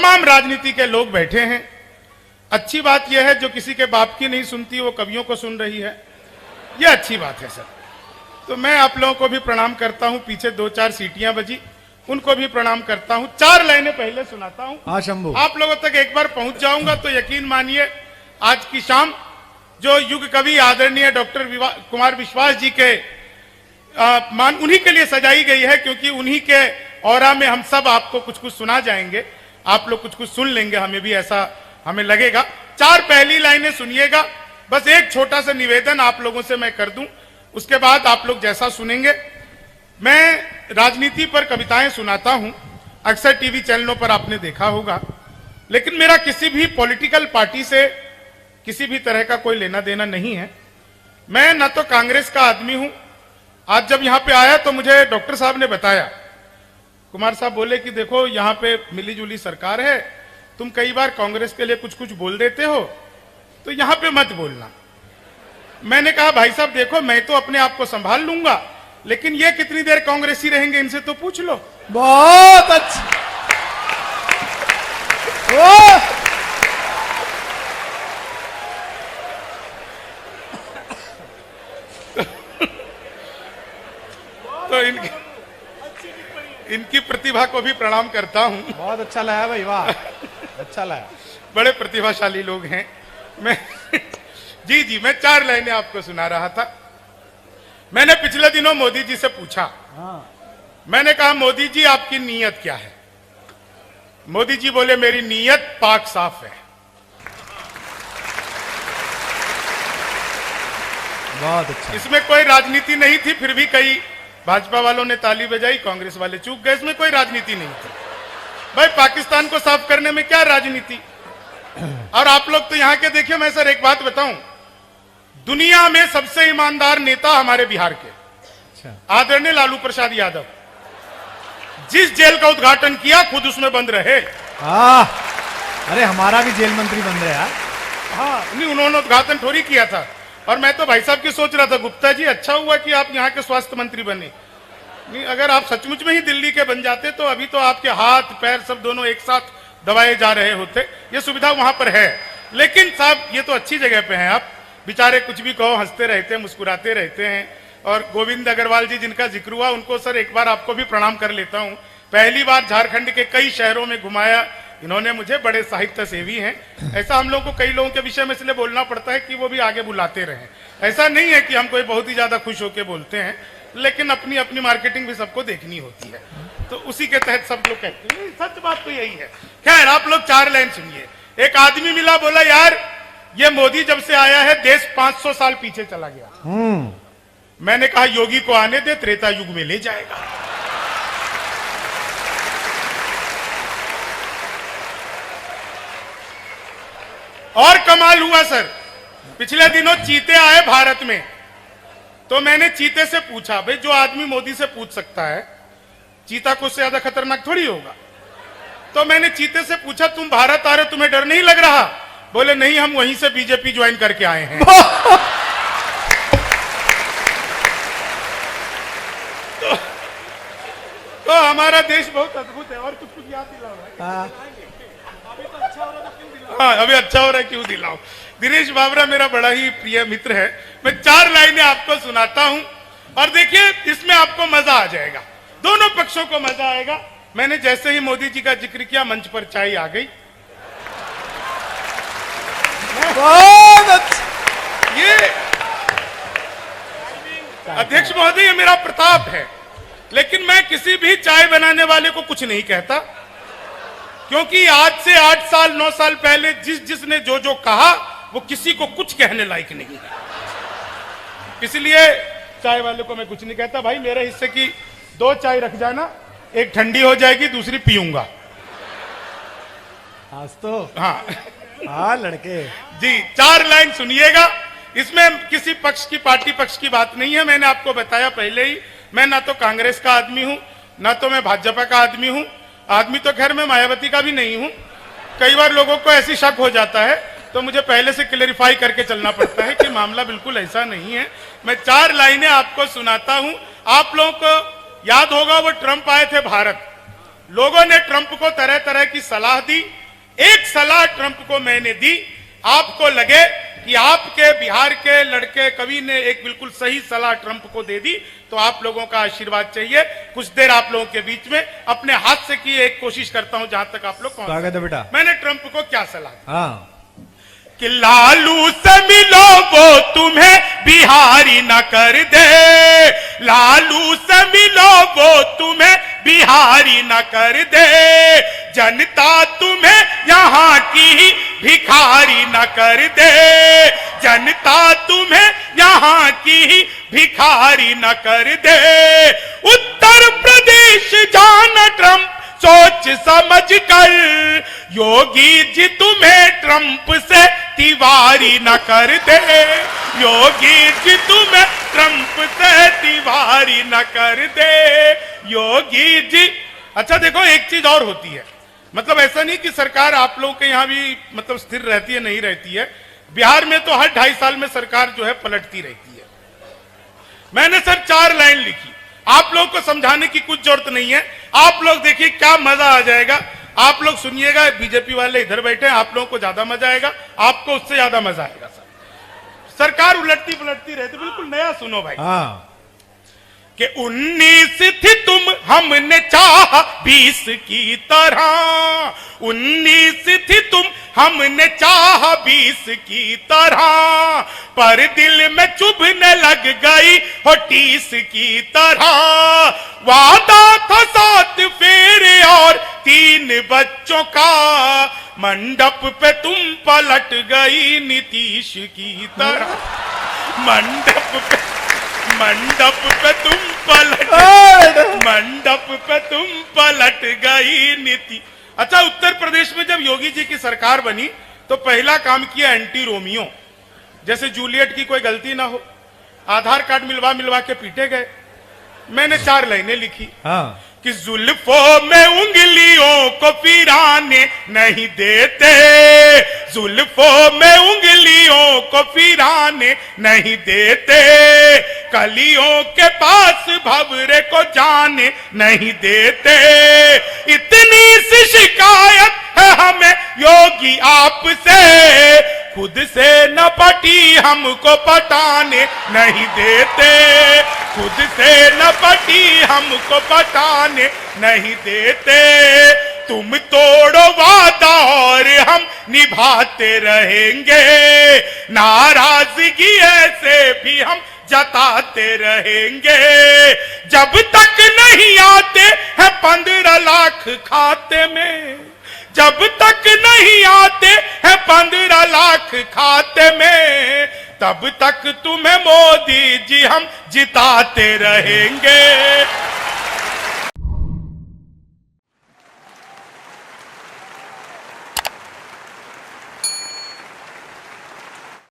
तमाम राजनीति के लोग बैठे हैं। अच्छी बात यह है जो किसी के बाप की नहीं सुनती वो कवियों को सुन रही है, यह अच्छी बात है सर। तो मैं आप लोगों को भी प्रणाम करता हूं, पीछे 2-4 सीटियां बजी उनको भी प्रणाम करता हूं। 4 लाइनें पहले सुनाता हूं। हाँ शंभू, आप लोगों तक एक बार पहुंच जाऊंगा तो यकीन मानिए आज की शाम जो युग कवि आदरणीय डॉक्टर कुमार विश्वास जी के उन्हीं के लिए सजाई गई है, क्योंकि उन्हीं के औरा में हम सब आपको कुछ कुछ सुना जाएंगे, आप लोग कुछ कुछ सुन लेंगे, हमें भी ऐसा हमें लगेगा। 4 पहली लाइनें सुनिएगा, बस एक छोटा सा निवेदन आप लोगों से मैं कर दूं, उसके बाद आप लोग जैसा सुनेंगे। मैं राजनीति पर कविताएं सुनाता हूं, अक्सर टीवी चैनलों पर आपने देखा होगा, लेकिन मेरा किसी भी पॉलिटिकल पार्टी से किसी भी तरह का कोई लेना देना नहीं है। मैं न तो कांग्रेस का आदमी हूं। आज जब यहां पे आया तो मुझे डॉक्टर साहब ने बताया, कुमार साहब बोले कि देखो यहां पे मिली जुली सरकार है, तुम कई बार कांग्रेस के लिए कुछ कुछ बोल देते हो, तो यहां पे मत बोलना। मैंने कहा भाई साहब देखो मैं तो अपने आप को संभाल लूंगा, लेकिन ये कितनी देर कांग्रेसी रहेंगे इनसे तो पूछ लो। बहुत अच्छा। तो इनकी प्रतिभा को भी प्रणाम करता हूं। बहुत अच्छा लगा भाई, वाह अच्छा लगा। बड़े प्रतिभाशाली लोग हैं। मैं जी मैं 4 लाइनें आपको सुना रहा था। मैंने पिछले दिनों मोदी जी से पूछा, मैंने कहा मोदी जी आपकी नीयत क्या है? मोदी जी बोले मेरी नीयत पाक साफ है। बहुत अच्छा। इसमें कोई राजनीति नहीं थी, फिर भी कई भाजपा वालों ने ताली बजाई, कांग्रेस वाले चूक गए, इसमें कोई राजनीति नहीं थी। भाई पाकिस्तान को साफ करने में क्या राजनीति? और आप लोग तो यहां के देखिए, मैं सर एक बात बताऊं, दुनिया में सबसे ईमानदार नेता हमारे बिहार के आदरणीय लालू प्रसाद यादव, जिस जेल का उद्घाटन किया खुद उसमें बंद रहे। अरे हमारा भी जेल मंत्री बन रहे यार। हाँ नहीं, उन्होंने उद्घाटन थोड़ी किया था। और मैं तो भाई साहब की सोच रहा था, गुप्ता जी अच्छा हुआ कि आप यहाँ के स्वास्थ्य मंत्री बने। नहीं, अगर आप सचमुच में ही दिल्ली के बन जाते तो अभी तो आपके हाथ पैर सब दोनों एक साथ दबाए जा रहे होते। ये सुविधा वहां पर है, लेकिन साहब ये तो अच्छी जगह पे हैं आप। बेचारे कुछ भी कहो हंसते रहते हैं, मुस्कुराते रहते हैं। और गोविंद अग्रवाल जी जिनका जिक्र हुआ, उनको सर एक बार आपको भी प्रणाम कर लेता हूं। पहली बार झारखंड के कई शहरों में घुमाया इन्होंने मुझे, बड़े साहित्य सेवी हैं। ऐसा हम लोगों को कई लोगों के विषय में इसलिए बोलना पड़ता है कि वो भी आगे बुलाते रहें। ऐसा नहीं है कि हम कोई बहुत ही ज्यादा खुश होकर बोलते हैं, लेकिन अपनी अपनी मार्केटिंग भी सबको देखनी होती है, तो उसी के तहत सब लोग कहते हैं। सच बात तो यही है। खैर आप लोग 4 लाइन सुनिए। एक आदमी मिला, बोला यार ये मोदी जब से आया है देश 500 साल पीछे चला गया। मैंने कहा योगी को आने दे, त्रेता युग में ले जाएगा। और कमाल हुआ सर, पिछले दिनों चीते आए भारत में, तो मैंने चीते से पूछा भाई जो आदमी मोदी से पूछ सकता है, चीता को उससे ज्यादा खतरनाक थोड़ी होगा। तो मैंने चीते से पूछा तुम भारत आ रहे तुम्हें डर नहीं लग रहा? बोले नहीं, हम वहीं से बीजेपी ज्वाइन करके आए हैं। तो हमारा देश बहुत अद्भुत है। और कुछ याद दिलाओ भाई। अभी तो अच्छा हो रहा है, क्यों दिलाओ? हाँ अभी अच्छा हो रहा है, क्यों दिलाओ? दिनेश बाबरा मेरा बड़ा ही प्रिय मित्र है। मैं 4 लाइनें आपको सुनाता हूं और देखिए इसमें आपको मजा आ जाएगा, दोनों पक्षों को मजा आएगा। मैंने जैसे ही मोदी जी का जिक्र किया मंच पर चाय आ गई। ये अध्यक्ष महोदय ये मेरा प्रताप है, लेकिन मैं किसी भी चाय बनाने वाले को कुछ नहीं कहता, क्योंकि आज से 8 साल 9 साल पहले जिसने जो जो कहा वो किसी को कुछ कहने लायक नहीं है। इसलिए चाय वाले को मैं कुछ नहीं कहता। भाई मेरे हिस्से की 2 चाय रख जाना, एक ठंडी हो जाएगी दूसरी पीऊंगा। आज तो हाँ लड़के जी 4 लाइन सुनिएगा। इसमें किसी पक्ष की पार्टी पक्ष की बात नहीं है। मैंने आपको बताया पहले ही, मैं ना तो कांग्रेस का आदमी हूं ना तो मैं भाजपा का आदमी हूं। आदमी तो खैर मैं मायावती का भी नहीं हूं। कई बार लोगों को ऐसी शक हो जाता है, तो मुझे पहले से क्लेरिफाई करके चलना पड़ता है कि मामला बिल्कुल ऐसा नहीं है। मैं 4 लाइनें आपको सुनाता हूं। आप लोगों को याद होगा वो ट्रंप आए थे भारत, लोगों ने ट्रंप को तरह तरह की सलाह दी। एक सलाह ट्रंप को मैंने दी, आपको लगे कि आपके बिहार के लड़के कवि ने एक बिल्कुल सही सलाह ट्रंप को दे दी, तो आप लोगों का आशीर्वाद चाहिए। कुछ देर आप लोगों के बीच में अपने हाथ से की एक कोशिश करता हूं जहां तक आप लोग पहुंच। स्वागत है बेटा। मैंने ट्रंप को क्या सलाह दी हाँ, कि लालू से मिलो वो तुम्हें बिहारी न कर दे, लालू से मिलो वो तुम्हें बिहारी न कर दे, जनता तुम्हें यहाँ की भिखारी न कर दे, जनता तुम्हें यहाँ की भिखारी न कर दे। उत्तर प्रदेश जाना ट्रंप सोच समझ कर, योगी जी तुम्हें ट्रंप से तिवारी न कर दे, योगी जी तुम्हें ट्रंप से तिवारी न कर दे, योगी जी। अच्छा देखो, एक चीज और होती है, मतलब ऐसा नहीं कि सरकार आप लोगों के यहां भी मतलब स्थिर रहती है, नहीं रहती है। बिहार में तो हर 2.5 साल में सरकार जो है पलटती रहती है। मैंने सर 4 लाइन लिखी, आप लोगों को समझाने की कुछ जरूरत नहीं है। आप लोग देखिए क्या मजा आ जाएगा, आप लोग सुनिएगा। बीजेपी वाले इधर बैठे हैं, आप लोगों को ज्यादा मजा आएगा, आपको उससे ज्यादा मजा आएगा। सर सरकार उलटती पलटती रहती, बिल्कुल नया सुनो भाई। हाँ, कि 19 थी तुम हमने चाहा 20 की तरह, 19 थी तुम हमने चाहा 20 की तरह, पर दिल में चुभने लग गई हो 30 की तरह। वादा था 7 फेरे और 3 बच्चों का, मंडप पे तुम पलट गई नीतीश की तरह, मंडप पे तुम पलट गई नीति। अच्छा, उत्तर प्रदेश में जब योगी जी की सरकार बनी तो पहला काम किया एंटी रोमियो, जैसे जूलियट की कोई गलती ना हो, आधार कार्ड मिलवा के पीटे गए। मैंने 4 लाइनें लिखी। हाँ, कि जुल्फों में उंगलियों को फिराने नहीं देते, जुल्फों में उंगलियों को फिराने नहीं देते, कलियों के पास भंवरे को जाने नहीं देते। इतनी सी शिकायत है हमें योगी आपसे, खुद से न पटी हमको पटाने नहीं देते, खुद से न पटी हमको पटाने नहीं देते। तुम तोड़ो वादा और हम निभाते रहेंगे, नाराजगी ऐसे भी हम जताते रहेंगे, जब तक नहीं आते हैं 15 लाख खाते में, जब तक नहीं आते हैं 15 लाख खाते में, तब तक तुम्हें मोदी जी हम जिताते रहेंगे।